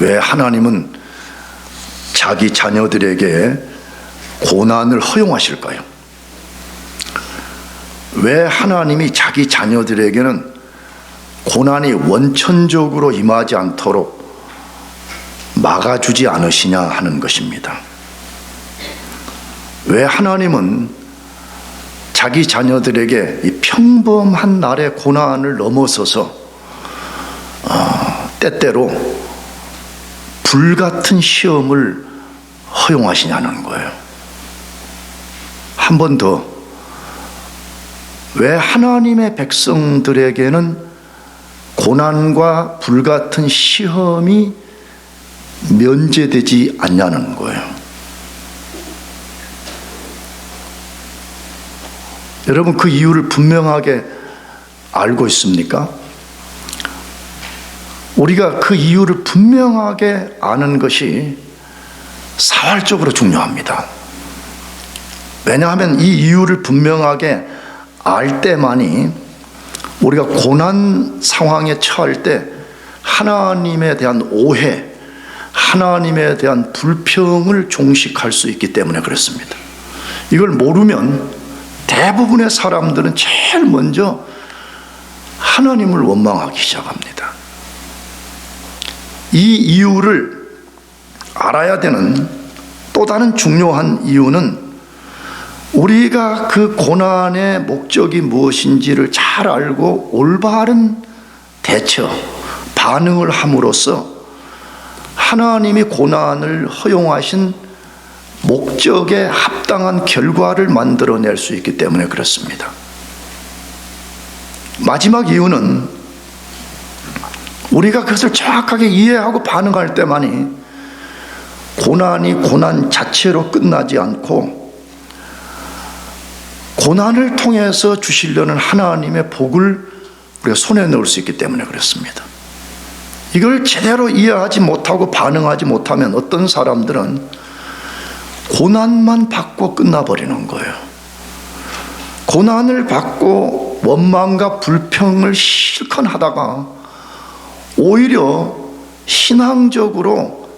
왜 하나님은 자기 자녀들에게 고난을 허용하실까요? 왜 하나님이 자기 자녀들에게는 고난이 원천적으로 임하지 않도록 막아주지 않으시냐 하는 것입니다. 왜 하나님은 자기 자녀들에게 이 평범한 날의 고난을 넘어서서 때때로 불같은 시험을 허용하시냐는 거예요. 한 번 더, 왜 하나님의 백성들에게는 고난과 불같은 시험이 면제되지 않냐는 거예요. 여러분, 그 이유를 분명하게 알고 있습니까? 우리가 그 이유를 분명하게 아는 것이 사활적으로 중요합니다. 왜냐하면 이 이유를 분명하게 알 때만이 우리가 고난 상황에 처할 때 하나님에 대한 오해, 하나님에 대한 불평을 종식할 수 있기 때문에 그렇습니다. 이걸 모르면 대부분의 사람들은 제일 먼저 하나님을 원망하기 시작합니다. 이 이유를 알아야 되는 또 다른 중요한 이유는 우리가 그 고난의 목적이 무엇인지를 잘 알고 올바른 대처, 반응을 함으로써 하나님이 고난을 허용하신 목적에 합당한 결과를 만들어낼 수 있기 때문에 그렇습니다. 마지막 이유는 우리가 그것을 정확하게 이해하고 반응할 때만이 고난이 고난 자체로 끝나지 않고 고난을 통해서 주시려는 하나님의 복을 우리가 손에 넣을 수 있기 때문에 그렇습니다. 이걸 제대로 이해하지 못하고 반응하지 못하면 어떤 사람들은 고난만 받고 끝나버리는 거예요. 고난을 받고 원망과 불평을 실컷 하다가 오히려 신앙적으로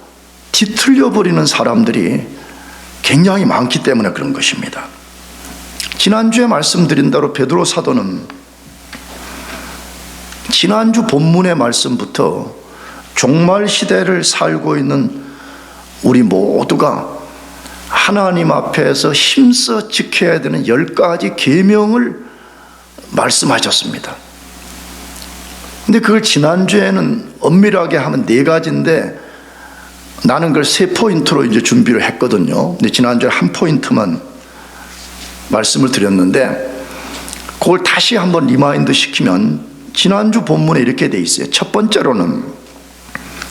뒤틀려 버리는 사람들이 굉장히 많기 때문에 그런 것입니다. 지난주에 말씀드린 대로 베드로 사도는 지난주 본문의 말씀부터 종말 시대를 살고 있는 우리 모두가 하나님 앞에서 힘써 지켜야 되는 10가지 계명을 말씀하셨습니다. 근데 그걸 지난주에는 엄밀하게 하면 4가지인데 나는 그걸 3포인트로 이제 준비를 했거든요. 근데 지난주에 한 포인트만 말씀을 드렸는데 그걸 다시 한번 리마인드 시키면 지난주 본문에 이렇게 돼 있어요. 첫 번째로는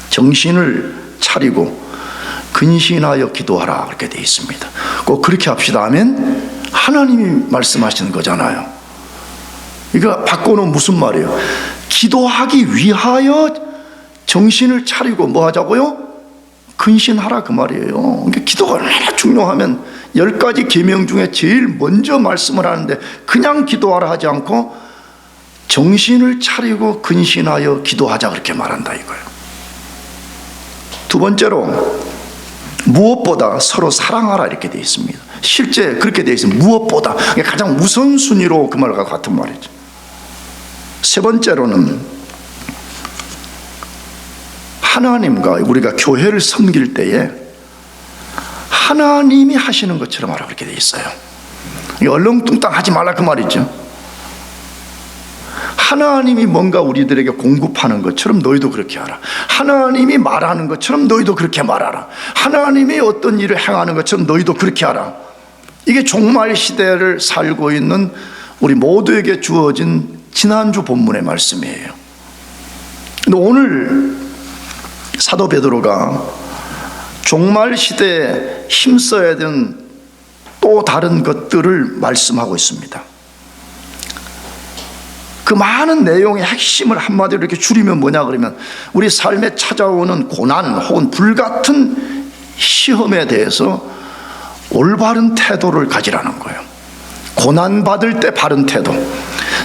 정신을 차리고 근신하여 기도하라 그렇게 돼 있습니다. 꼭 그렇게 합시다 하면 하나님이 말씀하시는 거잖아요. 이거 바꿔놓으면 무슨 말이에요? 기도하기 위하여 정신을 차리고 뭐 하자고요? 근신하라 그 말이에요. 그러니까 기도가 얼마나 중요하면 10가지 계명 중에 제일 먼저 말씀을 하는데 그냥 기도하라 하지 않고 정신을 차리고 근신하여 기도하자 그렇게 말한다 이거예요. 두 번째로 무엇보다 서로 사랑하라 이렇게 되어 있습니다. 실제 그렇게 되어 있습니다. 무엇보다 가장 우선순위로 그 말과 같은 말이죠. 세 번째로는 하나님과 우리가 교회를 섬길 때에 하나님이 하시는 것처럼 하라 그렇게 되어 있어요. 얼렁뚱땅 하지 말라 그 말이죠. 하나님이 뭔가 우리들에게 공급하는 것처럼 너희도 그렇게 하라. 하나님이 말하는 것처럼 너희도 그렇게 말하라. 하나님이 어떤 일을 행하는 것처럼 너희도 그렇게 하라. 이게 종말 시대를 살고 있는 우리 모두에게 주어진 지난주 본문의 말씀이에요. 근데 오늘 사도 베드로가 종말 시대에 힘써야 되는 또 다른 것들을 말씀하고 있습니다. 그 많은 내용의 핵심을 한마디로 이렇게 줄이면 뭐냐 그러면 우리 삶에 찾아오는 고난 혹은 불같은 시험에 대해서 올바른 태도를 가지라는 거예요. 고난받을 때 바른 태도,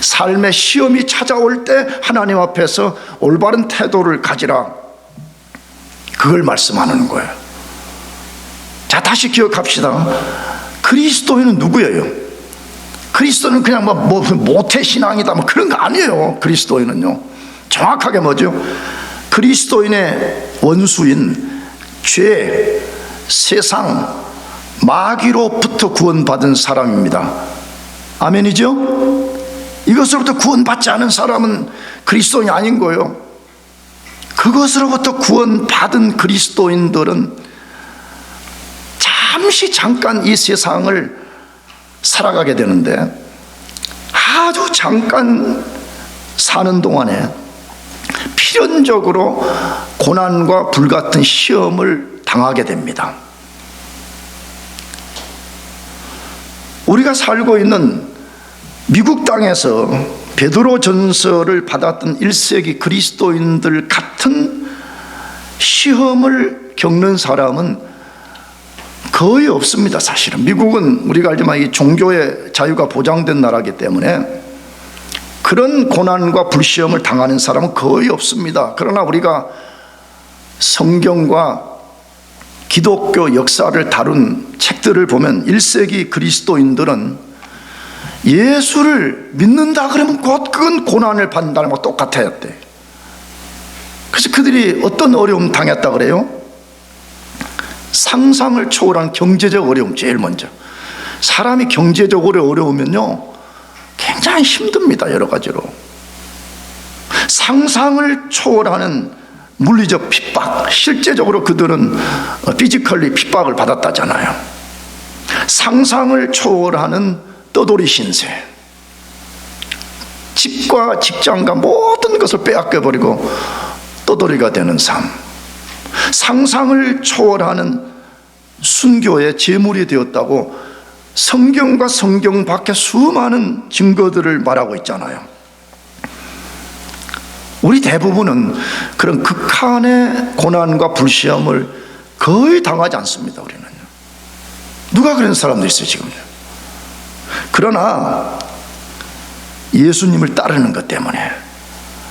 삶의 시험이 찾아올 때 하나님 앞에서 올바른 태도를 가지라. 그걸 말씀하는 거예요. 자, 다시 기억합시다. 그리스도인은 누구예요? 그리스도는 그냥 모태신앙이다 그런 거 아니에요. 그리스도인은요, 정확하게 뭐죠? 그리스도인의 원수인 죄, 세상, 마귀로부터 구원받은 사람입니다. 아멘이죠? 이것으로부터 구원받지 않은 사람은 그리스도인이 아닌 거예요. 그것으로부터 구원받은 그리스도인들은 잠깐 이 세상을 살아가게 되는데, 아주 잠깐 사는 동안에 필연적으로 고난과 불같은 시험을 당하게 됩니다. 우리가 살고 있는 미국 땅에서 베드로 전서를 받았던 1세기 그리스도인들 같은 시험을 겪는 사람은 거의 없습니다. 사실은 미국은 우리가 알지만 이 종교의 자유가 보장된 나라이기 때문에 그런 고난과 불시험을 당하는 사람은 거의 없습니다. 그러나 우리가 성경과 기독교 역사를 다룬 책들을 보면 1세기 그리스도인들은 예수를 믿는다 그러면 곧 그건 고난을 받는다는 거 똑같았대. 그래서 그들이 어떤 어려움 당했다 그래요? 상상을 초월한 경제적 어려움. 제일 먼저 사람이 경제적으로 어려우면요 굉장히 힘듭니다. 여러 가지로 상상을 초월하는 물리적 핍박, 실제적으로 그들은 피지컬리 핍박을 받았다잖아요. 상상을 초월하는 떠돌이 신세, 집과 직장과 모든 것을 빼앗겨버리고 떠돌이가 되는 삶, 상상을 초월하는 순교의 제물이 되었다고 성경과 성경 밖에 수많은 증거들을 말하고 있잖아요. 우리 대부분은 그런 극한의 고난과 불시험을 거의 당하지 않습니다. 우리는 누가 그런 사람도 있어요 지금요. 그러나 예수님을 따르는 것 때문에,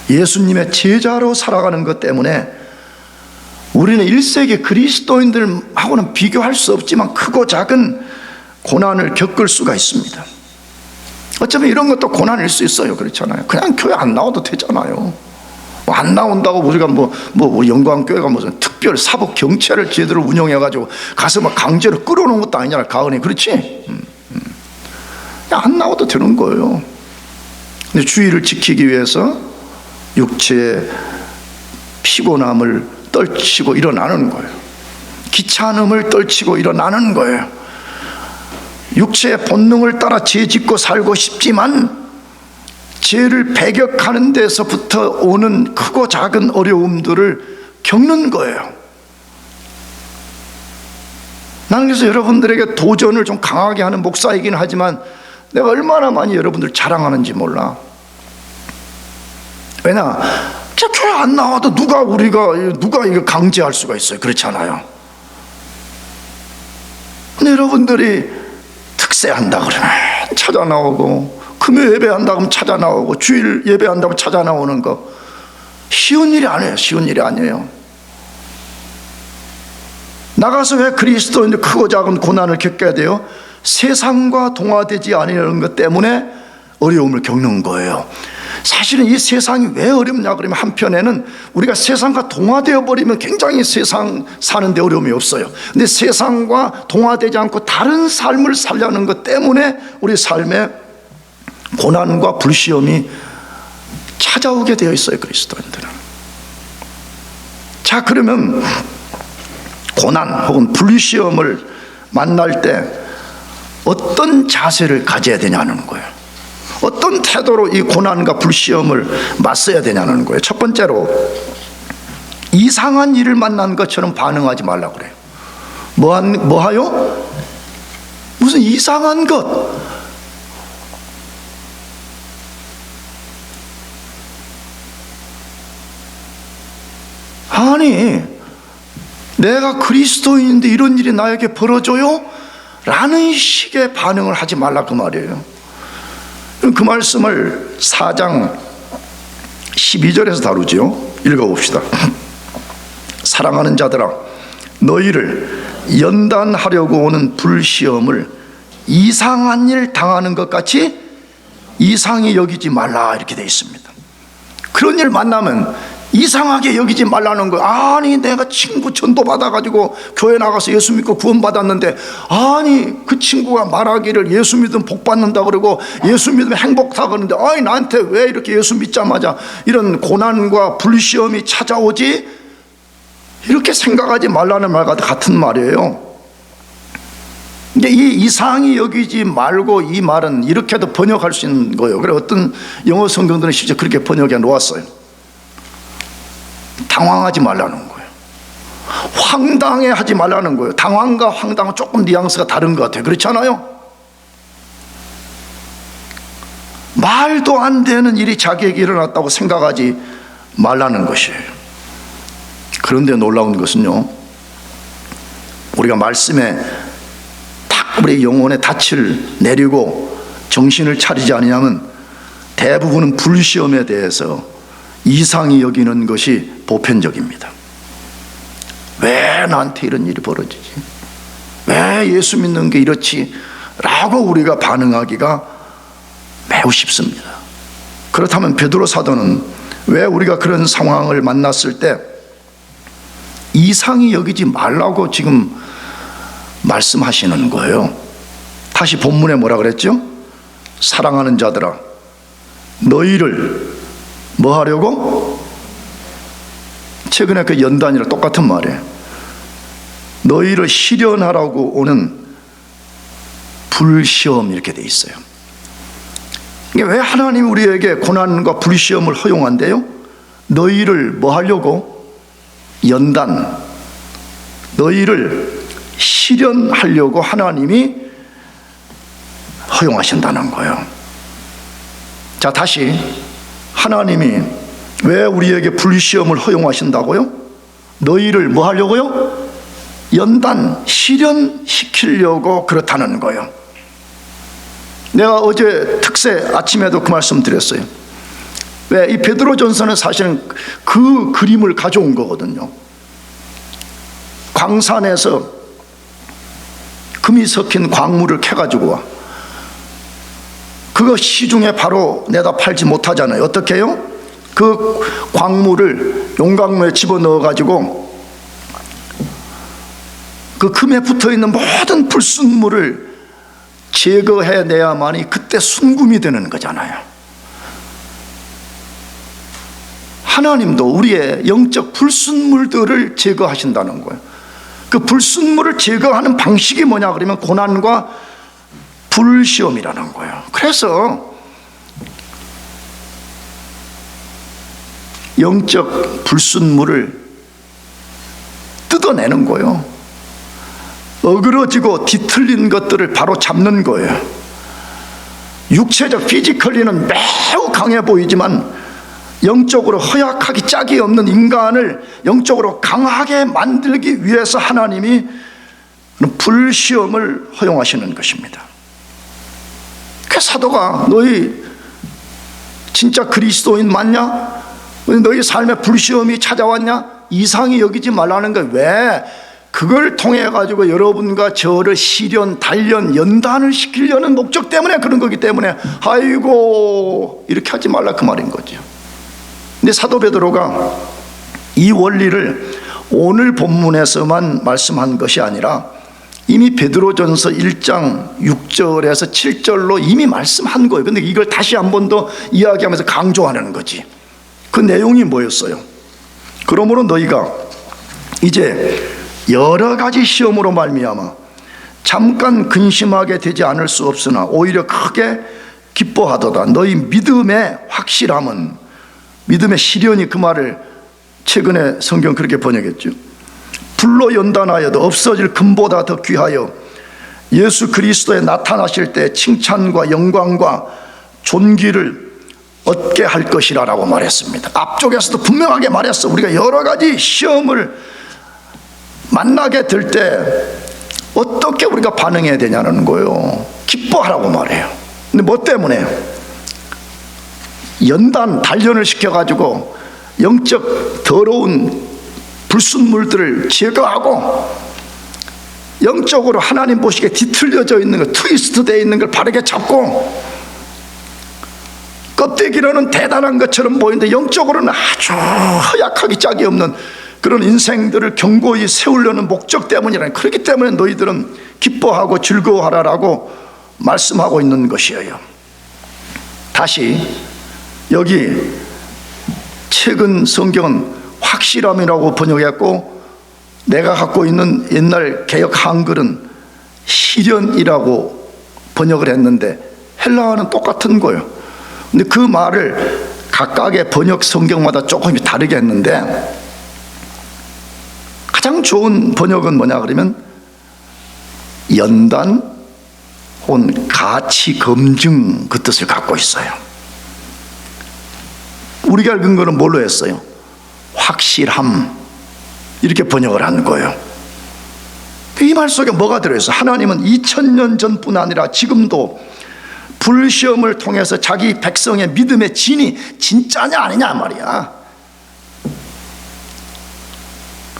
예수님의 제자로 살아가는 것 때문에 우리는 1세기 그리스도인들하고는 비교할 수 없지만 크고 작은 고난을 겪을 수가 있습니다. 어쩌면 이런 것도 고난일 수 있어요. 그렇잖아요. 그냥 교회 안 나와도 되잖아요. 안 나온다고 우리가 우리 영광교회가 무슨 특별 사법 경찰을 제대로 운영해가지고 가서 막 강제로 끌어놓은 것도 아니잖아. 가은이 그렇지? 안 나와도 되는 거예요. 근데 주의를 지키기 위해서 육체의 피곤함을 떨치고 일어나는 거예요. 귀찮음을 떨치고 일어나는 거예요. 육체의 본능을 따라 죄 짓고 살고 싶지만 죄를 배격하는 데서부터 오는 크고 작은 어려움들을 겪는 거예요. 나는 그래서 여러분들에게 도전을 좀 강하게 하는 목사이긴 하지만 내가 얼마나 많이 여러분들 자랑하는지 몰라. 왜냐, 저 교회 안 나와도 누가 이거 강제할 수가 있어요. 그렇잖아요. 근데 여러분들이 특세한다 그러면 찾아 나오고, 금요 예배한다 그러면 찾아 나오고, 주일 예배한다고 찾아 나오는 거 쉬운 일이 아니에요. 쉬운 일이 아니에요. 나가서 왜 그리스도인들 크고 작은 고난을 겪게 돼요? 세상과 동화되지 않으려는 것 때문에 어려움을 겪는 거예요. 사실은 이 세상이 왜 어렵냐 그러면 한편에는 우리가 세상과 동화되어 버리면 굉장히 세상 사는데 어려움이 없어요. 근데 세상과 동화되지 않고 다른 삶을 살려는 것 때문에 우리 삶에 고난과 불시험이 찾아오게 되어 있어요. 그리스도인들은. 자, 그러면 고난 혹은 불시험을 만날 때 어떤 자세를 가져야 되냐는 거예요. 어떤 태도로 이 고난과 불시험을 맞서야 되냐는 거예요. 첫 번째로 이상한 일을 만난 것처럼 반응하지 말라고 그래요. 뭐하요? 무슨 이상한 것. 아니, 내가 그리스도인인데 이런 일이 나에게 벌어져요? 라는 식의 반응을 하지 말라 그 말이에요. 그 말씀을 4장 12절에서 다루지요. 읽어봅시다. 사랑하는 자들아, 너희를 연단하려고 오는 불시험을 이상한 일 당하는 것 같이 이상히 여기지 말라, 이렇게 되어 있습니다. 그런 일 만나면 이상하게 여기지 말라는 거예요. 아니, 내가 친구 전도 받아가지고 교회 나가서 예수 믿고 구원 받았는데, 아니 그 친구가 말하기를 예수 믿으면 복 받는다 그러고 예수 믿으면 행복하다 그러는데, 아니 나한테 왜 이렇게 예수 믿자마자 이런 고난과 불시험이 찾아오지? 이렇게 생각하지 말라는 말과 같은 말이에요. 근데 이 이상히 여기지 말고, 이 말은 이렇게도 번역할 수 있는 거예요. 그래 어떤 영어 성경들은 실제 그렇게 번역해 놓았어요. 당황하지 말라는 거예요. 황당해 하지 말라는 거예요. 당황과 황당은 조금 뉘앙스가 다른 것 같아요. 그렇지 않아요? 말도 안 되는 일이 자기에게 일어났다고 생각하지 말라는 것이에요. 그런데 놀라운 것은요, 우리가 말씀에 딱 우리 영혼의 닻을 내리고 정신을 차리지 않으면 대부분은 불시험에 대해서 이상히 여기는 것이 보편적입니다. 왜 나한테 이런 일이 벌어지지? 왜 예수 믿는 게 이렇지? 라고 우리가 반응하기가 매우 쉽습니다. 그렇다면 베드로 사도는 왜 우리가 그런 상황을 만났을 때 이상히 여기지 말라고 지금 말씀하시는 거예요? 다시 본문에 뭐라 그랬죠? 사랑하는 자들아, 너희를 뭐 하려고? 최근에 그 연단이랑 똑같은 말이에요. 너희를 시련하라고 오는 불시험, 이렇게 돼 있어요. 이게 왜 하나님이 우리에게 고난과 불시험을 허용한대요? 너희를 뭐 하려고? 연단, 너희를 시련하려고 하나님이 허용하신다는 거예요. 자, 다시 하나님이 왜 우리에게 불시험을 허용하신다고요? 너희를 뭐 하려고요? 연단, 시련시키려고 그렇다는 거예요. 내가 어제 특세 아침에도 그 말씀 드렸어요. 왜? 이 베드로전서는 사실은 그 그림을 가져온 거거든요. 광산에서 금이 섞인 광물을 캐가지고 와. 그거 시중에 바로 내다 팔지 못하잖아요. 어떻게 해요? 그 광물을 용광로에 집어넣어 가지고 그 금에 붙어있는 모든 불순물을 제거해내야만이 그때 순금이 되는 거잖아요. 하나님도 우리의 영적 불순물들을 제거하신다는 거예요. 그 불순물을 제거하는 방식이 뭐냐 그러면 고난과 불시험이라는 거예요. 그래서 영적 불순물을 뜯어내는 거예요. 어그러지고 뒤틀린 것들을 바로 잡는 거예요. 육체적 피지컬리는 매우 강해 보이지만 영적으로 허약하기 짝이 없는 인간을 영적으로 강하게 만들기 위해서 하나님이 불시험을 허용하시는 것입니다. 그 사도가 너희 진짜 그리스도인 맞냐? 너희 삶에 불시험이 찾아왔냐? 이상히 여기지 말라는 거예요. 왜? 그걸 통해 가지고 여러분과 저를 시련, 단련, 연단을 시키려는 목적 때문에 그런 거기 때문에 아이고 이렇게 하지 말라 그 말인 거죠. 근데 사도 베드로가 이 원리를 오늘 본문에서만 말씀한 것이 아니라 이미 베드로전서 1장 6절에서 7절로 이미 말씀한 거예요. 근데 이걸 다시 한 번 더 이야기하면서 강조하는 거지. 그 내용이 뭐였어요? 그러므로 너희가 이제 여러 가지 시험으로 말미암아 잠깐 근심하게 되지 않을 수 없으나 오히려 크게 기뻐하도다. 너희 믿음의 확실함은, 믿음의 시련이 그 말을 최근에 성경 그렇게 번역했죠. 불로 연단하여도 없어질 금보다 더 귀하여 예수 그리스도에 나타나실 때 칭찬과 영광과 존귀를 얻게 할 것이라고 말했습니다. 앞쪽에서도 분명하게 말했어. 우리가 여러 가지 시험을 만나게 될 때 어떻게 우리가 반응해야 되냐는 거예요. 기뻐하라고 말해요. 근데 뭐 때문에? 연단, 단련을 시켜가지고 영적 더러운 불순물들을 제거하고 영적으로 하나님 보시기에 뒤틀려져 있는 것, 트위스트 되어 있는 걸 바르게 잡고, 껍데기로는 대단한 것처럼 보이는데 영적으로는 아주 허약하기 짝이 없는 그런 인생들을 견고히 세우려는 목적 때문이라는, 그렇기 때문에 너희들은 기뻐하고 즐거워하라라고 말씀하고 있는 것이에요. 다시 여기 최근 성경은 확실함이라고 번역했고, 내가 갖고 있는 옛날 개역 한글은 시련이라고 번역을 했는데 헬라어는 똑같은 거예요. 근데 그 말을 각각의 번역 성경마다 조금 다르게 했는데, 가장 좋은 번역은 뭐냐 그러면 연단 혹은 가치 검증, 그 뜻을 갖고 있어요. 우리가 읽은 거는 뭘로 했어요? 확실함, 이렇게 번역을 한 거예요. 이 말 속에 뭐가 들어있어요? 하나님은 2000년 전뿐 아니라 지금도 불시험을 통해서 자기 백성의 믿음의 진이 진짜냐 아니냐 말이야.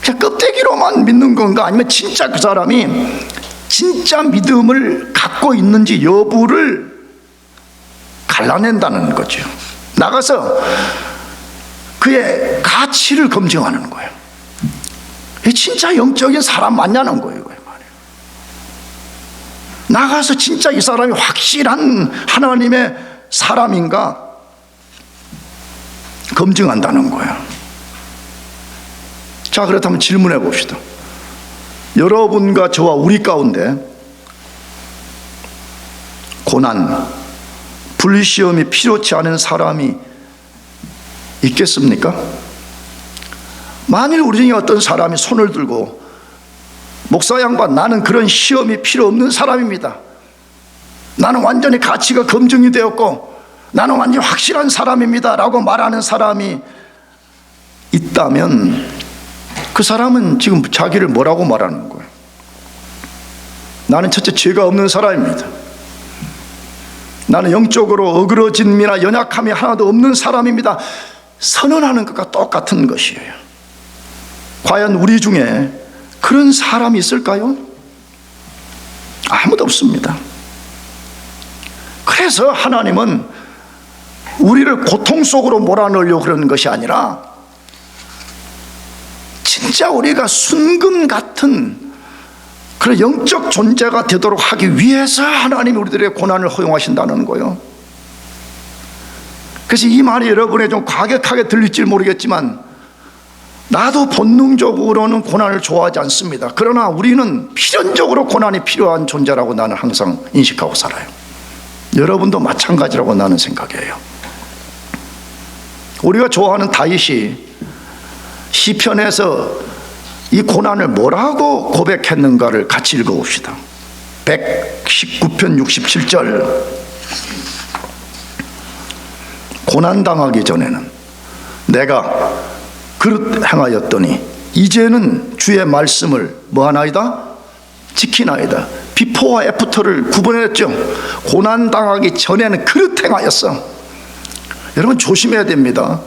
그냥 껍데기로만 믿는 건가, 아니면 진짜 그 사람이 진짜 믿음을 갖고 있는지 여부를 갈라낸다는 거죠. 나가서 그의 가치를 검증하는 거예요. 진짜 영적인 사람 맞냐는 거예요. 나가서 진짜 이 사람이 확실한 하나님의 사람인가 검증한다는 거예요. 자, 그렇다면 질문해 봅시다. 여러분과 저와 우리 가운데 고난, 불시험이 필요치 않은 사람이 있겠습니까? 만일 우리 중에 어떤 사람이 손을 들고, 목사 양반, 나는 그런 시험이 필요 없는 사람입니다, 나는 완전히 가치가 검증이 되었고 나는 완전히 확실한 사람입니다 라고 말하는 사람이 있다면, 그 사람은 지금 자기를 뭐라고 말하는 거예요? 나는 첫째 죄가 없는 사람입니다, 나는 영적으로 어그러짐이나 연약함이 하나도 없는 사람입니다, 선언하는 것과 똑같은 것이에요. 과연 우리 중에 그런 사람이 있을까요? 아무도 없습니다. 그래서 하나님은 우리를 고통 속으로 몰아넣으려고 그러는 것이 아니라, 진짜 우리가 순금 같은 그런 영적 존재가 되도록 하기 위해서 하나님이 우리들의 고난을 허용하신다는 거예요. 그래서 이 말이 여러분에 좀 과격하게 들릴지 모르겠지만, 나도 본능적으로는 고난을 좋아하지 않습니다. 그러나 우리는 필연적으로 고난이 필요한 존재라고 나는 항상 인식하고 살아요. 여러분도 마찬가지라고 나는 생각해요. 우리가 좋아하는 다윗이 시편에서 이 고난을 뭐라고 고백했는가를 같이 읽어봅시다. 119편 67절. 고난당하기 전에는 내가 그릇 행하였더니 이제는 주의 말씀을 뭐하나이다? 지키나이다. 비포와 애프터를 구분했죠. 고난당하기 전에는 그릇 행하였어. 여러분 조심해야 됩니다.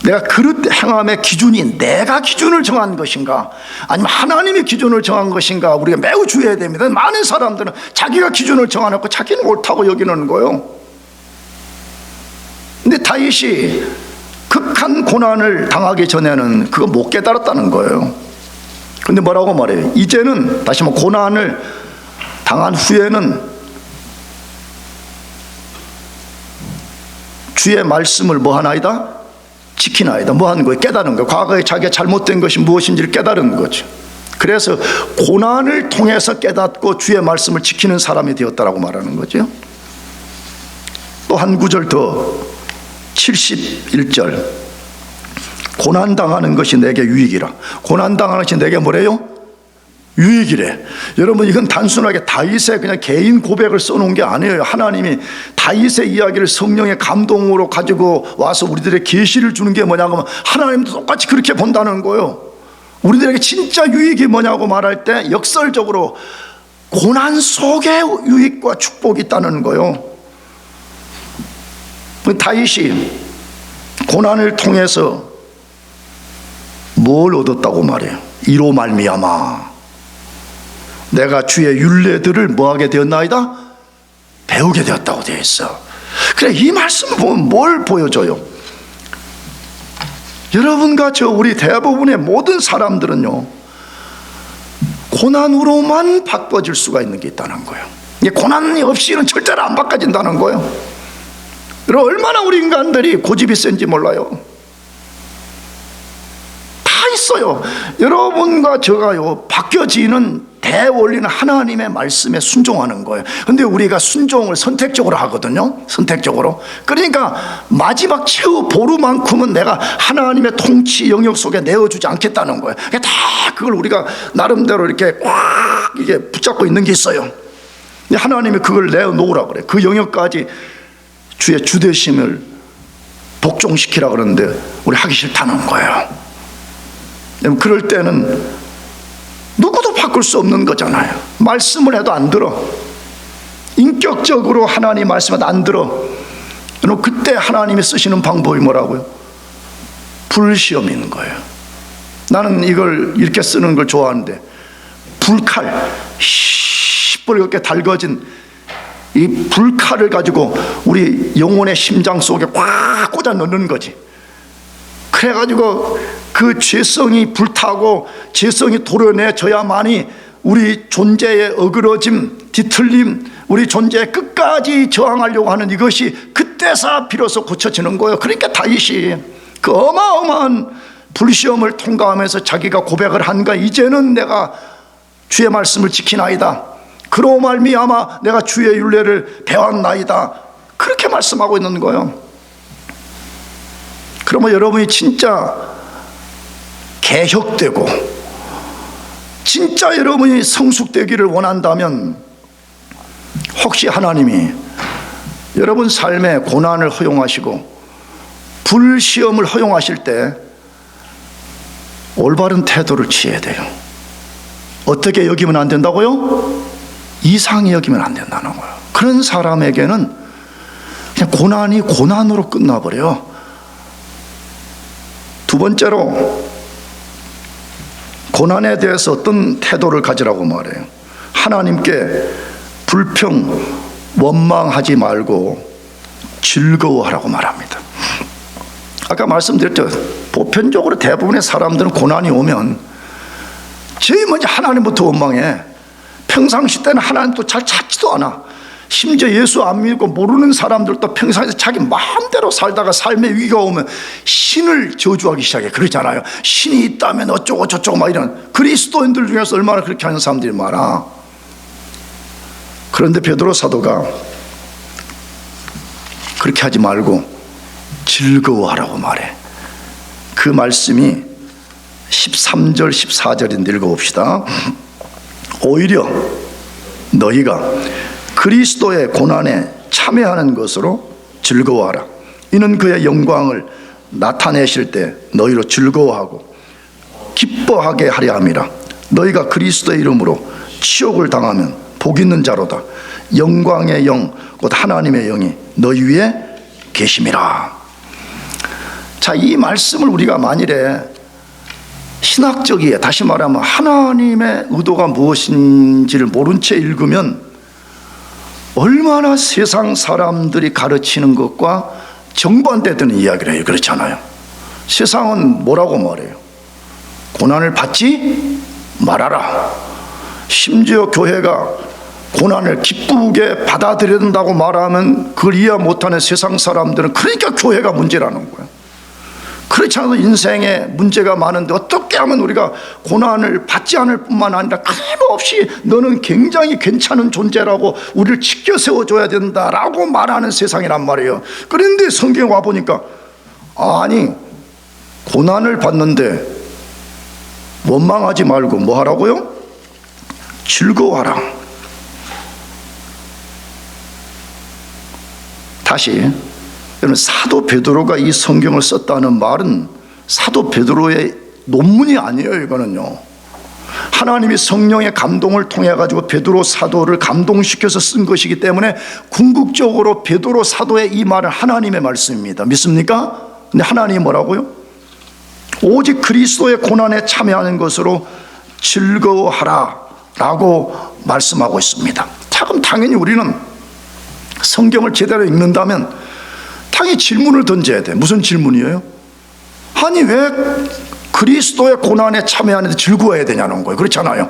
내가 그릇 행함의 기준이 내가 기준을 정한 것인가, 아니면 하나님이 기준을 정한 것인가, 우리가 매우 주의해야 됩니다. 많은 사람들은 자기가 기준을 정해놓고 자기는 옳다고 여기는 거예요. 근데 다윗이 극한 고난을 당하기 전에는 그거 못 깨달았다는 거예요. 근데 뭐라고 말해요? 이제는, 다시 한번, 고난을 당한 후에는 주의 말씀을 뭐하나이다? 지키나이다. 뭐 하는 거예요? 깨달은 거예요. 과거에 자기가 잘못된 것이 무엇인지를 깨달은 거죠. 그래서 고난을 통해서 깨닫고 주의 말씀을 지키는 사람이 되었다라고 말하는 거죠. 또 한 구절 더, 71절. 고난당하는 것이 내게 유익이라. 고난당하는 것이 내게 뭐래요? 유익이래. 여러분, 이건 단순하게 다윗의 그냥 개인 고백을 써놓은 게 아니에요. 하나님이 다윗의 이야기를 성령의 감동으로 가지고 와서 우리들의 계시를 주는 게 뭐냐고 하면, 하나님도 똑같이 그렇게 본다는 거예요. 우리들에게 진짜 유익이 뭐냐고 말할 때 역설적으로 고난 속에 유익과 축복이 있다는 거예요. 다윗이 고난을 통해서 뭘 얻었다고 말해요? 이로 말미암아 내가 주의 율례들을 뭐하게 되었나이다? 배우게 되었다고 되어 있어. 그래, 이 말씀을 보면 뭘 보여줘요? 여러분과 저 우리 대부분의 모든 사람들은요, 고난으로만 바꿔질 수가 있는 게 있다는 거예요. 고난이 없이는 절대로 안 바꿔진다는 거예요. 여러분, 얼마나 우리 인간들이 고집이 센지 몰라요. 다 있어요. 여러분과 저가요, 바뀌어지는 대원리는 하나님의 말씀에 순종하는 거예요. 근데 우리가 순종을 선택적으로 하거든요. 선택적으로. 그러니까 마지막 최후 보루만큼은 내가 하나님의 통치 영역 속에 내어주지 않겠다는 거예요. 다 그걸 우리가 나름대로 이렇게 꽉 이게 붙잡고 있는 게 있어요. 하나님이 그걸 내어놓으라 그래요. 그 영역까지 주의 주되심을 복종시키라 그러는데 우리 하기 싫다는 거예요. 그럴 때는 누구도 바꿀 수 없는 거잖아요. 말씀을 해도 안 들어. 인격적으로 하나님 말씀을 안 들어. 그때 하나님이 쓰시는 방법이 뭐라고요? 불시험이 있는 거예요. 나는 이걸 이렇게 쓰는 걸 좋아하는데, 불칼, 시뻘겋게 달궈진 이 불칼을 가지고 우리 영혼의 심장 속에 꽉 꽂아 넣는 거지. 그래가지고 그 죄성이 불타고 죄성이 도려내져야만이 우리 존재의 어그러짐, 뒤틀림, 우리 존재의 끝까지 저항하려고 하는 이것이 그때서 비로소 고쳐지는 거예요. 그러니까 다윗이 그 어마어마한 불시험을 통과하면서 자기가 고백을 한가, 이제는 내가 주의 말씀을 지키나이다. 그로 말미암아 내가 주의 율례를 배웠나이다. 그렇게 말씀하고 있는 거예요. 그러면 여러분이 진짜 개혁되고 진짜 여러분이 성숙되기를 원한다면, 혹시 하나님이 여러분 삶에 고난을 허용하시고 불시험을 허용하실 때 올바른 태도를 취해야 돼요. 어떻게 여기면 안 된다고요? 이상히 여기면 안 된다는 거예요. 그런 사람에게는 그냥 고난이 고난으로 끝나버려요. 두 번째로, 고난에 대해서 어떤 태도를 가지라고 말해요? 하나님께 불평, 원망하지 말고 즐거워하라고 말합니다. 아까 말씀드렸죠. 보편적으로 대부분의 사람들은 고난이 오면 제일 먼저 하나님부터 원망해. 평상시 때는 하나님도 잘 찾지도 않아. 심지어 예수 안 믿고 모르는 사람들도 평상시에 자기 마음대로 살다가 삶의 위기가 오면 신을 저주하기 시작해. 그러잖아요. 신이 있다면 어쩌고 저쩌고 막 이런, 그리스도인들 중에서 얼마나 그렇게 하는 사람들이 많아. 그런데 베드로 사도가 그렇게 하지 말고 즐거워하라고 말해. 그 말씀이 13절 14절인데 읽어봅시다. 오히려 너희가 그리스도의 고난에 참여하는 것으로 즐거워하라. 이는 그의 영광을 나타내실 때 너희로 즐거워하고 기뻐하게 하려 함이라. 너희가 그리스도의 이름으로 치욕을 당하면 복 있는 자로다. 영광의 영 곧 하나님의 영이 너희 위에 계심이라. 자, 이 말씀을 우리가 만일에 신학적이에, 다시 말하면 하나님의 의도가 무엇인지를 모른 채 읽으면 얼마나 세상 사람들이 가르치는 것과 정반대되는 이야기를 해요. 그렇잖아요. 세상은 뭐라고 말해요? 고난을 받지 말아라. 심지어 교회가 고난을 기쁘게 받아들여야 된다고 말하면 그걸 이해 못하는 세상 사람들은 그러니까 교회가 문제라는 거예요. 그렇지 않아도 인생에 문제가 많은데 어떻게 하면 우리가 고난을 받지 않을 뿐만 아니라 끊임없이 너는 굉장히 괜찮은 존재라고 우리를 지켜 세워줘야 된다라고 말하는 세상이란 말이에요. 그런데 성경에 와보니까 아니, 고난을 받는데 원망하지 말고 뭐 하라고요? 즐거워하라. 다시, 여러분, 사도 베드로가 이 성경을 썼다는 말은 사도 베드로의 논문이 아니에요. 이거는요, 하나님이 성령의 감동을 통해 가지고 베드로 사도를 감동시켜서 쓴 것이기 때문에 궁극적으로 베드로 사도의 이 말은 하나님의 말씀입니다. 믿습니까? 근데 하나님이 뭐라고요? 오직 그리스도의 고난에 참여하는 것으로 즐거워하라 라고 말씀하고 있습니다. 그럼 당연히 우리는 성경을 제대로 읽는다면 당연히 질문을 던져야 돼. 무슨 질문이에요? 아니 왜 그리스도의 고난에 참여하는데 즐거워해야 되냐는 거예요. 그렇잖아요.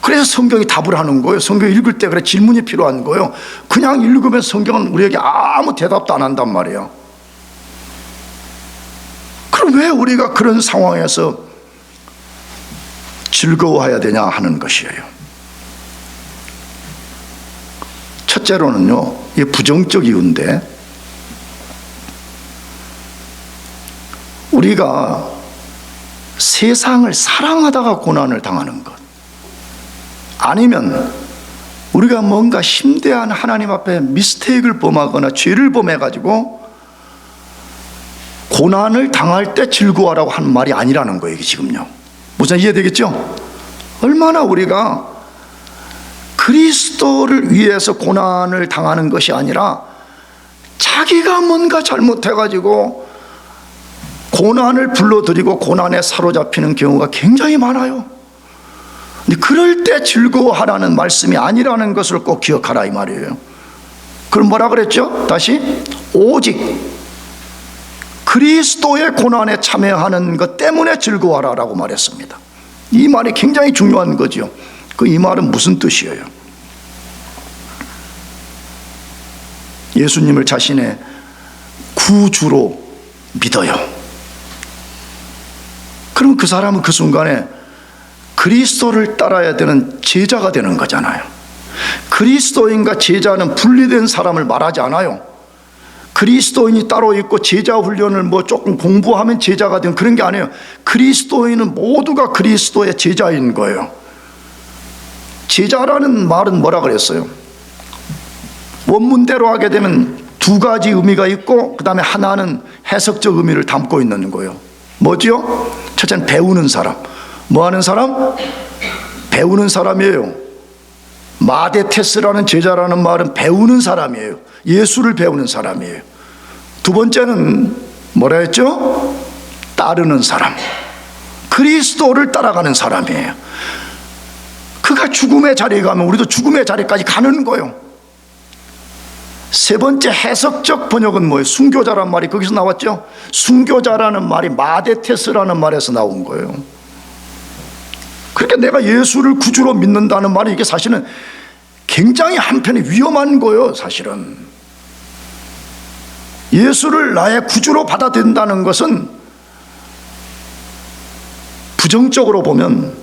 그래서 성경이 답을 하는 거예요. 성경 읽을 때 그래 질문이 필요한 거예요. 그냥 읽으면 성경은 우리에게 아무 대답도 안 한단 말이에요. 그럼 왜 우리가 그런 상황에서 즐거워해야 되냐 하는 것이에요. 첫째로는요, 이게 부정적 이유인데, 우리가 세상을 사랑하다가 고난을 당하는 것, 아니면 우리가 뭔가 심대한 하나님 앞에 미스테이크를 범하거나 죄를 범해가지고 고난을 당할 때 즐거워하라고 하는 말이 아니라는 거예요. 이게 지금요. 무슨 이해되겠죠? 얼마나 우리가 그리스도를 위해서 고난을 당하는 것이 아니라 자기가 뭔가 잘못해가지고 고난을 불러들이고 고난에 사로잡히는 경우가 굉장히 많아요. 근데 그럴 때 즐거워하라는 말씀이 아니라는 것을 꼭 기억하라 이 말이에요. 그럼 뭐라 그랬죠? 다시 오직 그리스도의 고난에 참여하는 것 때문에 즐거워하라라고 말했습니다. 이 말이 굉장히 중요한 거죠. 이 말은 무슨 뜻이에요? 예수님을 자신의 구주로 믿어요. 그럼 그 사람은 그 순간에 그리스도를 따라야 되는 제자가 되는 거잖아요. 그리스도인과 제자는 분리된 사람을 말하지 않아요. 그리스도인이 따로 있고 제자 훈련을 조금 공부하면 제자가 된 그런 게 아니에요. 그리스도인은 모두가 그리스도의 제자인 거예요. 제자라는 말은 뭐라 그랬어요? 원문대로 하게 되면 두 가지 의미가 있고 그 다음에 하나는 해석적 의미를 담고 있는 거예요. 뭐지요? 첫째는 배우는 사람. 뭐 하는 사람? 배우는 사람이에요. 마데테스라는 제자라는 말은 배우는 사람이에요. 예수를 배우는 사람이에요. 두 번째는 뭐라 했죠? 따르는 사람. 그리스도를 따라가는 사람이에요. 그가 죽음의 자리에 가면 우리도 죽음의 자리까지 가는 거예요. 세 번째 해석적 번역은 뭐예요? 순교자란 말이 거기서 나왔죠? 순교자라는 말이 마데테스라는 말에서 나온 거예요. 그러니까 내가 예수를 구주로 믿는다는 말이 이게 사실은 굉장히 한편에 위험한 거예요. 사실은 예수를 나의 구주로 받아들인다는 것은 부정적으로 보면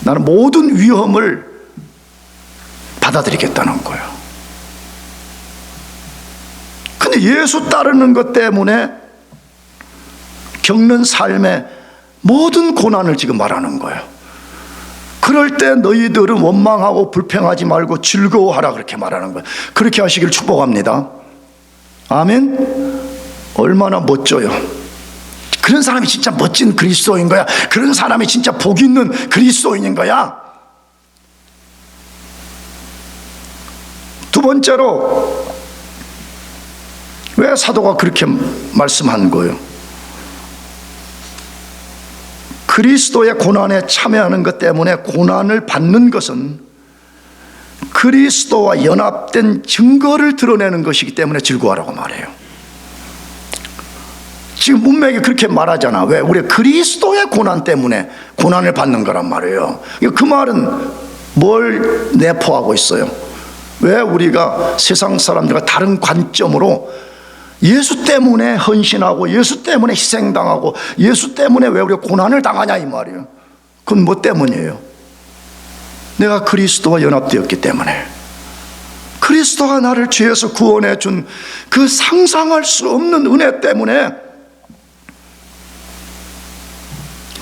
나는 모든 위험을 받아들이겠다는 거예요. 근데 예수 따르는 것 때문에 겪는 삶의 모든 고난을 지금 말하는 거예요. 그럴 때 너희들은 원망하고 불평하지 말고 즐거워하라 그렇게 말하는 거예요. 그렇게 하시길 축복합니다. 아멘. 얼마나 멋져요. 그런 사람이 진짜 멋진 그리스도인 거야. 그런 사람이 진짜 복 있는 그리스도인인 거야. 두 번째로 왜 사도가 그렇게 말씀한 거예요? 그리스도의 고난에 참여하는 것 때문에 고난을 받는 것은 그리스도와 연합된 증거를 드러내는 것이기 때문에 즐거워하라고 말해요. 지금 문맥이 그렇게 말하잖아. 왜? 우리 그리스도의 고난 때문에 고난을 받는 거란 말이에요. 그 말은 뭘 내포하고 있어요? 왜 우리가 세상 사람들과 다른 관점으로 예수 때문에 헌신하고 예수 때문에 희생당하고 예수 때문에 왜 우리가 고난을 당하냐 이 말이에요. 그건 뭐 때문이에요? 내가 그리스도와 연합되었기 때문에, 그리스도가 나를 죄에서 구원해 준 그 상상할 수 없는 은혜 때문에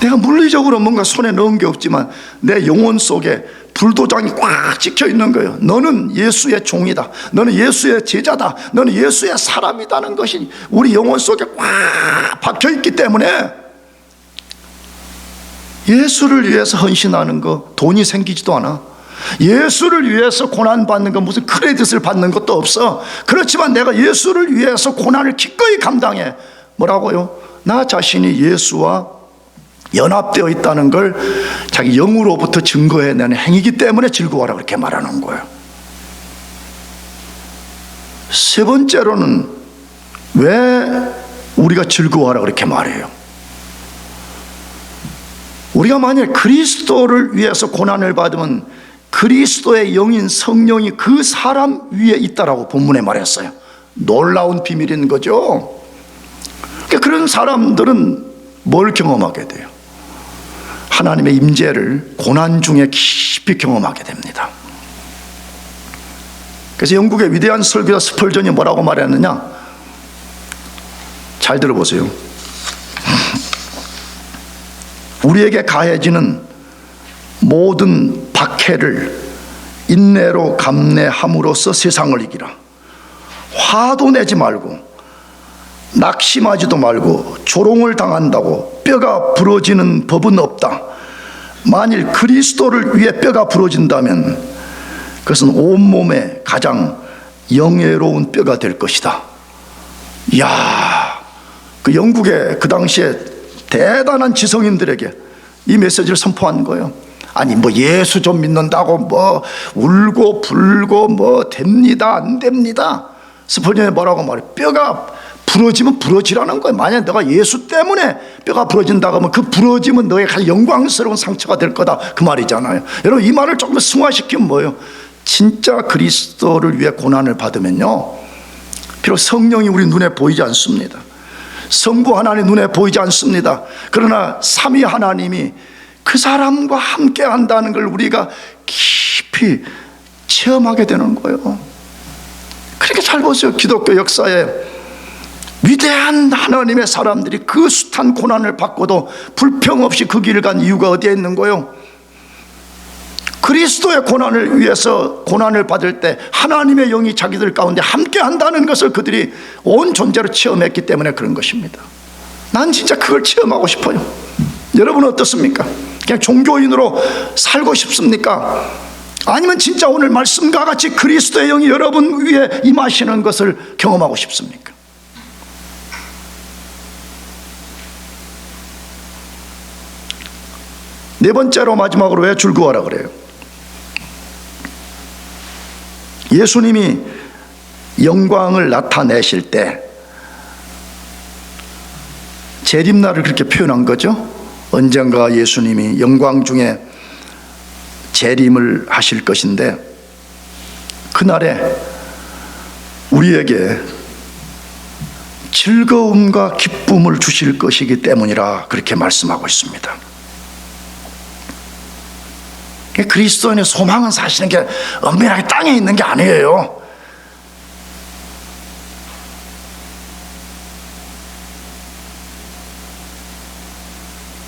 내가 물리적으로 뭔가 손에 넣은 게 없지만 내 영혼 속에 불도장이 꽉 찍혀 있는 거예요. 너는 예수의 종이다. 너는 예수의 제자다. 너는 예수의 사람이다는 것이 우리 영혼 속에 꽉 박혀 있기 때문에 예수를 위해서 헌신하는 거 돈이 생기지도 않아. 예수를 위해서 고난받는 거 무슨 크레딧을 받는 것도 없어. 그렇지만 내가 예수를 위해서 고난을 기꺼이 감당해. 뭐라고요? 나 자신이 예수와 연합되어 있다는 걸 자기 영으로부터 증거해내는 행위이기 때문에 즐거워하라 그렇게 말하는 거예요. 세 번째로는 왜 우리가 즐거워하라 그렇게 말해요? 우리가 만약 그리스도를 위해서 고난을 받으면 그리스도의 영인 성령이 그 사람 위에 있다라고 본문에 말했어요. 놀라운 비밀인 거죠. 그러니까 그런 사람들은 뭘 경험하게 돼요? 하나님의 임재를 고난 중에 깊이 경험하게 됩니다. 그래서 영국의 위대한 설교자 스펄전이 뭐라고 말했느냐? 잘 들어보세요. 우리에게 가해지는 모든 박해를 인내로 감내함으로써 세상을 이기라. 화도 내지 말고 낙심하지도 말고 조롱을 당한다고 뼈가 부러지는 법은 없다. 만일 그리스도를 위해 뼈가 부러진다면 그것은 온몸에 가장 영예로운 뼈가 될 것이다. 이야, 그 영국의 그 당시에 대단한 지성인들에게 이 메시지를 선포한 거예요. 아니 뭐 예수 좀 믿는다고 뭐 울고 불고 뭐 됩니다 안 됩니다. 스펄전이 뭐라고 말해? 뼈가 부러지면 부러지라는 거예요. 만약 너가 예수 때문에 뼈가 부러진다고 하면 그 부러짐은 너의 가장 영광스러운 상처가 될 거다 그 말이잖아요. 여러분 이 말을 조금 승화시키면 뭐예요? 진짜 그리스도를 위해 고난을 받으면요, 비록 성령이 우리 눈에 보이지 않습니다. 성부 하나님 눈에 보이지 않습니다. 그러나 삼위 하나님이 그 사람과 함께 한다는 걸 우리가 깊이 체험하게 되는 거예요. 그러니까 잘 보세요. 기독교 역사에 위대한 하나님의 사람들이 그 숱한 고난을 받고도 불평 없이 그 길을 간 이유가 어디에 있는 거예요? 그리스도의 고난을 위해서 고난을 받을 때 하나님의 영이 자기들 가운데 함께 한다는 것을 그들이 온 존재로 체험했기 때문에 그런 것입니다. 난 진짜 그걸 체험하고 싶어요. 여러분은 어떻습니까? 그냥 종교인으로 살고 싶습니까? 아니면 진짜 오늘 말씀과 같이 그리스도의 영이 여러분 위에 임하시는 것을 경험하고 싶습니까? 네 번째로 마지막으로 왜 즐거워하라 그래요? 예수님이 영광을 나타내실 때 재림날을 그렇게 표현한 거죠. 언젠가 예수님이 영광 중에 재림을 하실 것인데 그날에 우리에게 즐거움과 기쁨을 주실 것이기 때문이라 그렇게 말씀하고 있습니다. 그리스도인의 소망은 사실은 게 엄밀하게 땅에 있는 게 아니에요.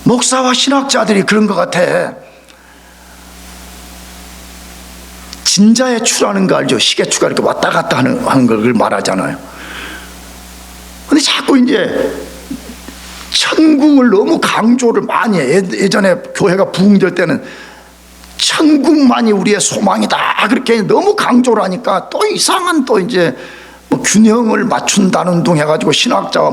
목사와 신학자들이 그런 것 같아. 진자의 추라는 거 알죠? 시계추가 이렇게 왔다 갔다 하는 걸 말하잖아요. 근데 자꾸 이제 천국을 너무 강조를 많이 해. 예전에 교회가 부흥될 때는 천국만이 우리의 소망이다 그렇게 너무 강조를 하니까 또 이상한 또 이제 뭐 균형을 맞춘다는 둥 해가지고 신학자와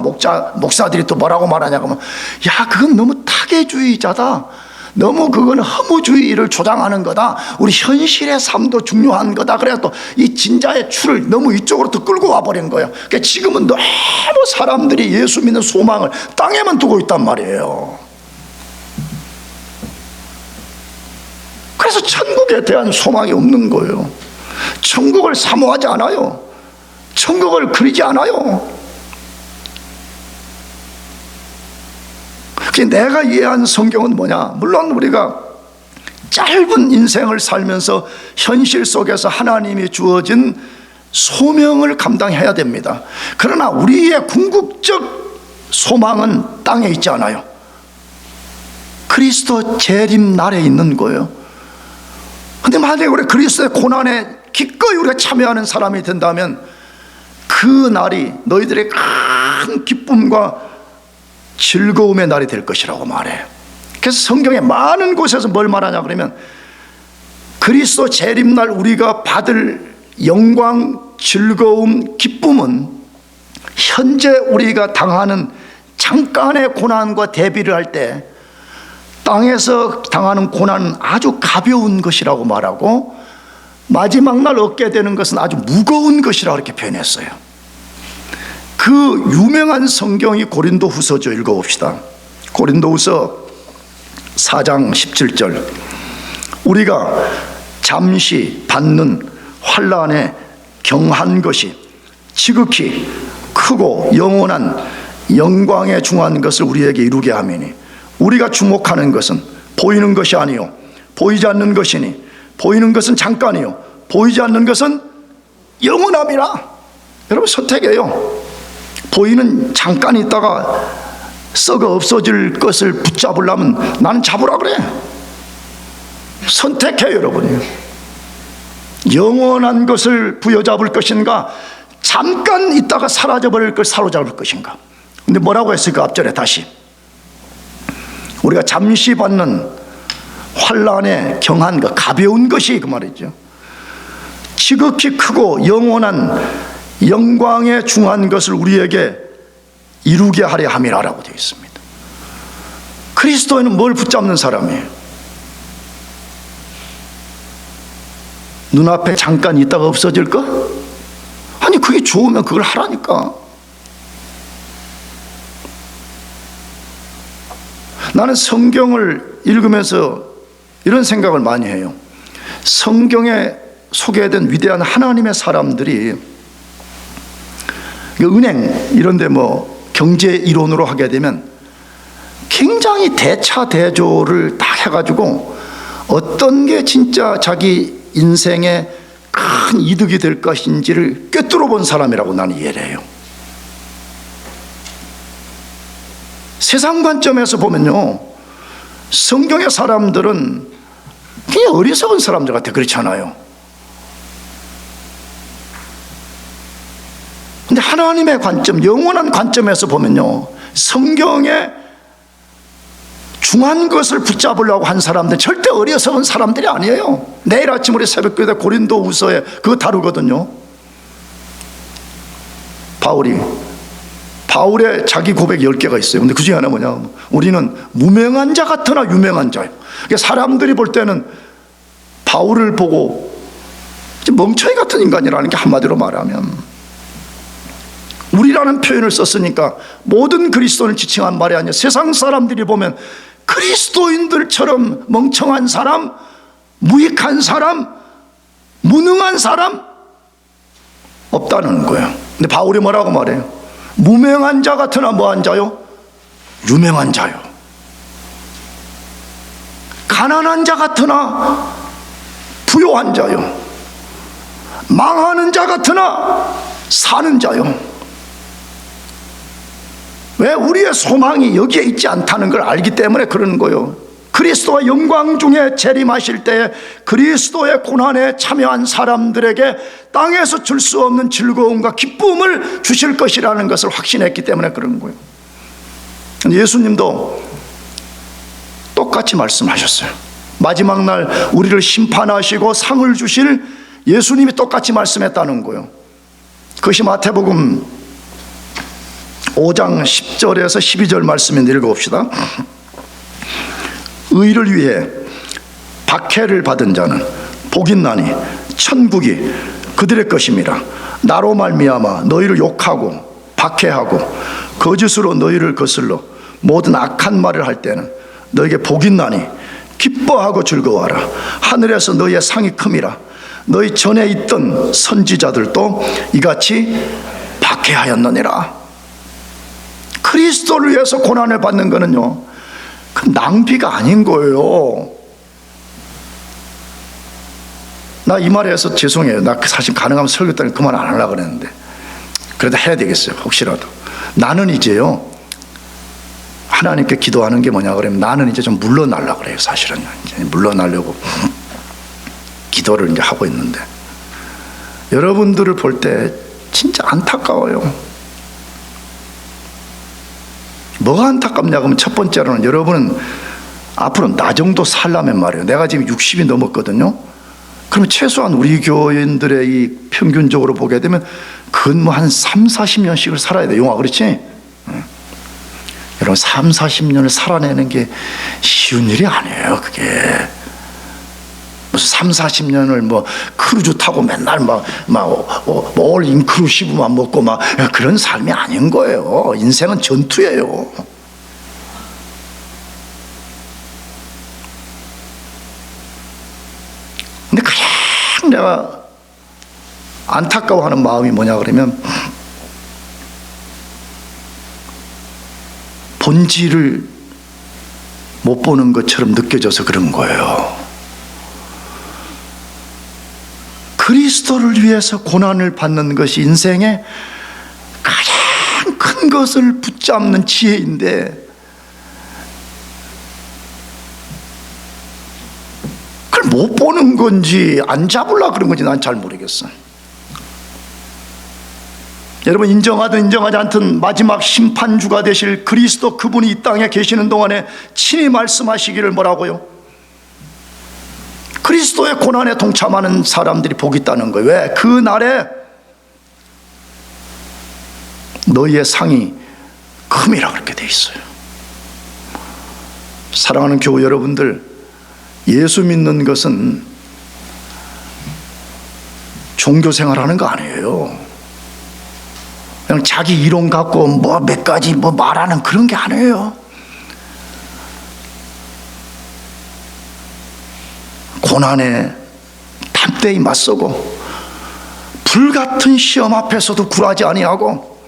목사들이 또 뭐라고 말하냐고 하면, 야 그건 너무 타계주의자다, 너무 그건 허무주의를 조장하는 거다, 우리 현실의 삶도 중요한 거다. 그래서 또 이 진자의 추를 너무 이쪽으로 또 끌고 와버린 거예요. 그러니까 지금은 너무 사람들이 예수 믿는 소망을 땅에만 두고 있단 말이에요. 그래서 천국에 대한 소망이 없는 거예요. 천국을 사모하지 않아요. 천국을 그리지 않아요. 내가 이해한 성경은 뭐냐? 물론 우리가 짧은 인생을 살면서 현실 속에서 하나님이 주어진 소명을 감당해야 됩니다. 그러나 우리의 궁극적 소망은 땅에 있지 않아요. 그리스도 재림 날에 있는 거예요. 근데 만약에 우리 그리스도의 고난에 기꺼이 우리가 참여하는 사람이 된다면 그 날이 너희들의 큰 기쁨과 즐거움의 날이 될 것이라고 말해요. 그래서 성경에 많은 곳에서 뭘 말하냐 그러면 그리스도 재림날 우리가 받을 영광, 즐거움, 기쁨은 현재 우리가 당하는 잠깐의 고난과 대비를 할 때 땅에서 당하는 고난은 아주 가벼운 것이라고 말하고 마지막 날 얻게 되는 것은 아주 무거운 것이라고 이렇게 표현했어요. 그 유명한 성경이 고린도후서죠. 읽어봅시다. 고린도후서 4장 17절. 우리가 잠시 받는 환난에 경한 것이 지극히 크고 영원한 영광에 중한 것을 우리에게 이루게 하매니 우리가 주목하는 것은 보이는 것이 아니요 보이지 않는 것이니 보이는 것은 잠깐이요 보이지 않는 것은 영원함이라. 여러분 선택해요. 보이는 잠깐 있다가 썩어 없어질 것을 붙잡으려면 나는 잡으라 그래. 선택해요 여러분이. 영원한 것을 부여잡을 것인가 잠깐 있다가 사라져버릴 걸 사로잡을 것인가. 근데 뭐라고 했을까? 앞절에 다시 우리가 잠시 받는 환난에 경한 것, 가벼운 것이 그 말이죠. 지극히 크고 영원한 영광에 중한 것을 우리에게 이루게 하려 함이라라고 되어 있습니다. 그리스도인은 뭘 붙잡는 사람이에요? 눈앞에 잠깐 있다가 없어질 거? 아니 그게 좋으면 그걸 하라니까. 나는 성경을 읽으면서 이런 생각을 많이 해요. 성경에 소개된 위대한 하나님의 사람들이 은행 이런 데 뭐 경제 이론으로 하게 되면 굉장히 대차대조를 다 해가지고 어떤 게 진짜 자기 인생에 큰 이득이 될 것인지를 꿰뚫어 본 사람이라고 나는 이해를 해요. 세상 관점에서 보면요, 성경의 사람들은 그냥 어리석은 사람들 같아. 그렇지 않아요? 근데 하나님의 관점, 영원한 관점에서 보면요, 성경에 중한 것을 붙잡으려고 한 사람들 절대 어리석은 사람들이 아니에요. 내일 아침 우리 새벽교회 고린도후서에 그거 다루거든요. 바울의 자기 고백 10개가 있어요. 근데 그 중에 하나 뭐냐, 우리는 무명한 자 같으나 유명한 자예요. 그러니까 사람들이 볼 때는 바울을 보고 멍청이 같은 인간이라는 게 한마디로 말하면, 우리라는 표현을 썼으니까 모든 그리스도인을 지칭한 말이 아니라 세상 사람들이 보면 그리스도인들처럼 멍청한 사람, 무익한 사람, 무능한 사람 없다는 거예요. 근데 바울이 뭐라고 말해요? 무명한 자 같으나 뭐한 자요? 유명한 자요. 가난한 자 같으나 부요한 자요. 망하는 자 같으나 사는 자요. 왜? 우리의 소망이 여기에 있지 않다는 걸 알기 때문에 그러는 거예요. 그리스도와 영광 중에 재림하실 때에 그리스도의 고난에 참여한 사람들에게 땅에서 줄 수 없는 즐거움과 기쁨을 주실 것이라는 것을 확신했기 때문에 그런 거예요. 예수님도 똑같이 말씀하셨어요. 마지막 날 우리를 심판하시고 상을 주실 예수님이 똑같이 말씀했다는 거예요. 그것이 마태복음 5장 10절에서 12절 말씀인데 읽어봅시다. 의를 위해 박해를 받은 자는 복있나니 천국이 그들의 것임이라. 나로 말미암아 너희를 욕하고 박해하고 거짓으로 너희를 거슬러 모든 악한 말을 할 때는 너에게 복있나니 기뻐하고 즐거워하라. 하늘에서 너희의 상이 큼이라. 너희 전에 있던 선지자들도 이같이 박해하였느니라. 그리스도를 위해서 고난을 받는 거는요, 그 낭비가 아닌 거예요. 나 이 말에서 죄송해요. 나 사실 가능하면 설교 때는 그만 안 하려고 그랬는데 그래도 해야 되겠어요. 혹시라도. 나는 이제요, 하나님께 기도하는 게 뭐냐 그러면 나는 이제 좀 물러나려고 그래요. 사실은 이제 물러나려고 기도를 이제 하고 있는데, 여러분들을 볼 때 진짜 안타까워요. 뭐가 안타깝냐 그러면 첫 번째로는 여러분은 앞으로 나 정도 살라면 말이에요. 내가 지금 60이 넘었거든요. 그러면 최소한 우리 교인들의 이 평균적으로 보게 되면 그건 뭐 한 3, 40년씩을 살아야 돼. 용화 그렇지? 여러분 3, 40년을 살아내는 게 쉬운 일이 아니에요. 그게 무슨 3, 40년을 뭐 크루즈 타고 맨날 올 인클루시브만 먹고 막 그런 삶이 아닌 거예요. 인생은 전투예요. 근데 가장 내가 안타까워하는 마음이 뭐냐 그러면 본질을 못 보는 것처럼 느껴져서 그런 거예요. 그리스도를 위해서 고난을 받는 것이 인생의 가장 큰 것을 붙잡는 지혜인데 그걸 못 보는 건지 안 잡으려고 그런 건지 난 잘 모르겠어. 여러분, 인정하든 인정하지 않든 마지막 심판주가 되실 그리스도, 그분이 이 땅에 계시는 동안에 친히 말씀하시기를 뭐라고요? 그리스도의 고난에 동참하는 사람들이 복이 있다는 거예요. 왜? 그 날에 너희의 상이 큼이라 그렇게 돼 있어요. 사랑하는 교우 여러분들, 예수 믿는 것은 종교생활하는 거 아니에요. 그냥 자기 이론 갖고 뭐 몇 가지 뭐 말하는 그런 게 아니에요. 고난에 담대히 맞서고 불같은 시험 앞에서도 굴하지 아니하고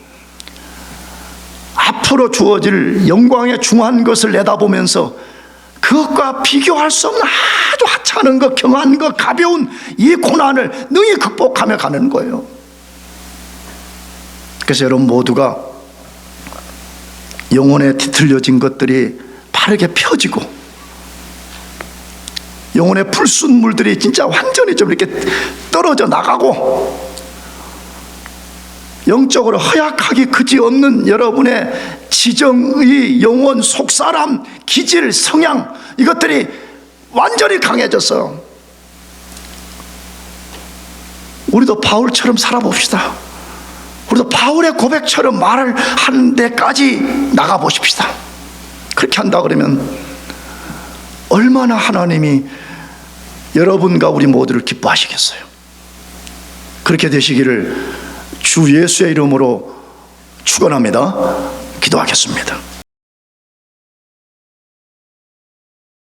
앞으로 주어질 영광의 중한 것을 내다보면서 그것과 비교할 수 없는 아주 하찮은 것, 경한 것, 가벼운 이 고난을 능히 극복하며 가는 거예요. 그래서 여러분 모두가 영혼에 뒤틀려진 것들이 바르게 펴지고 영혼의 불순물들이 진짜 완전히 좀 이렇게 떨어져 나가고 영적으로 허약하기 그지없는 여러분의 지정의, 영혼, 속사람, 기질, 성향, 이것들이 완전히 강해져서 우리도 바울처럼 살아봅시다. 우리도 바울의 고백처럼 말을 하는 데까지 나가보십시다. 그렇게 한다 그러면 얼마나 하나님이 여러분과 우리 모두를 기뻐하시겠어요. 그렇게 되시기를 주 예수의 이름으로 축원합니다. 기도하겠습니다.